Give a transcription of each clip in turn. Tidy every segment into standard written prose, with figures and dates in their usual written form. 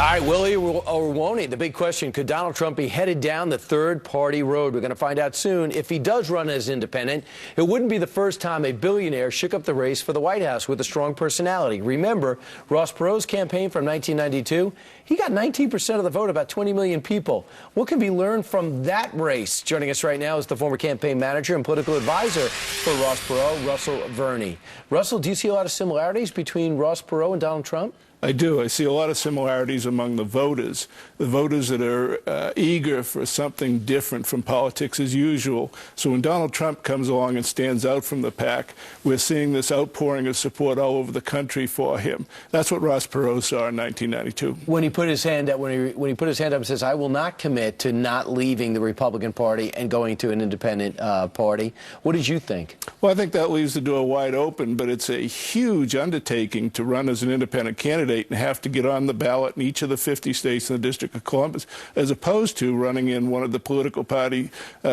All right, will he or won't he? The big question, could Donald Trump be headed down the third-party road? We're going to find out soon. If he does run as independent, it wouldn't be the first time a billionaire shook up the race for the White House with a strong personality. Remember, Ross Perot's campaign from 1992? He got 19% of the vote, about 20 million people. What can be learned from that race? Joining us right now is the former campaign manager and political advisor for Ross Perot, Russell Verney. Russell, do you see a lot of similarities between Ross Perot and Donald Trump? I do. I see a lot of similarities among the voters that are eager for something different from politics as usual. So when Donald Trump comes along and stands out from the pack, we're seeing this outpouring of support all over the country for him. That's what Ross Perot saw in 1992. When he put his hand up, when he put his hand up and says, "I will not commit to not leaving the Republican Party and going to an independent party," what did you think? Well, I think that leaves the door wide open, but it's a huge undertaking to run as an independent candidate and have to get on the ballot in each of the 50 states in the District of Columbus, as opposed to running in one of the political party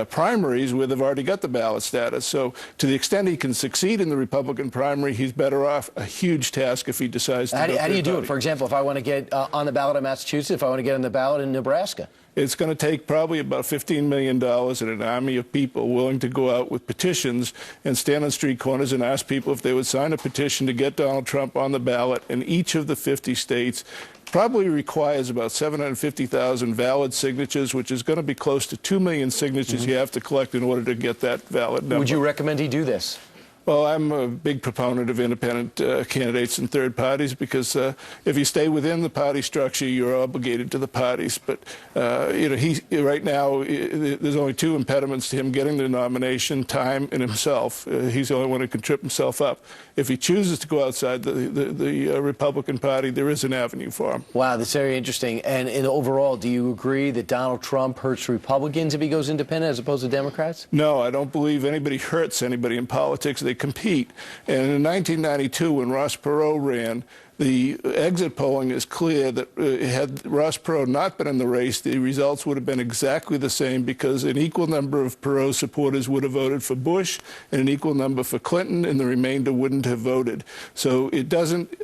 primaries where they've already got the ballot status. So to the extent he can succeed in the Republican primary, he's better off. A huge task if he decides to go How do you do it? For example, if I want to get on the ballot in Massachusetts, if I want to get on the ballot in Nebraska? It's going to take probably about $15 million and an army of people willing to go out with petitions and stand on street corners and ask people if they would sign a petition to get Donald Trump on the ballot in each of the 50 states. Probably requires about 750,000 valid signatures, which is going to be close to 2 million signatures you have to collect in order to get that valid number. Would you recommend he do this? Well, I'm a big proponent of independent candidates and third parties because if you stay within the party structure, you're obligated to the parties. But right now, there's only two impediments to him getting the nomination: time and himself. He's the only one who can trip himself up. If he chooses to go outside the Republican Party, there is an avenue for him. Wow, that's very interesting. And overall, do you agree that Donald Trump hurts Republicans if he goes independent as opposed to Democrats? No, I don't believe anybody hurts anybody in politics. They compete. And in 1992, when Ross Perot ran, the exit polling is clear that had Ross Perot not been in the race, the results would have been exactly the same, because an equal number of Perot supporters would have voted for Bush and an equal number for Clinton, and the remainder wouldn't have voted. So it doesn't,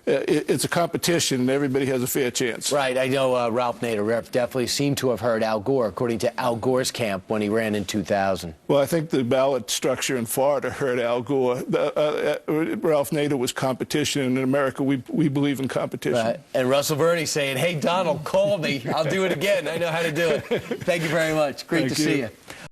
it's a competition, and everybody has a fair chance. Right. I know Ralph Nader definitely seemed to have heard Al Gore, according to Al Gore's camp when he ran in 2000. Well, I think the ballot structure in Florida hurt Al Gore. Ralph Nader was competition, and in America, we believe in competition. Right. And Russell Verney saying, "Hey, Donald, call me. I'll do it again. I know how to do it." Thank you very much. Great to see you.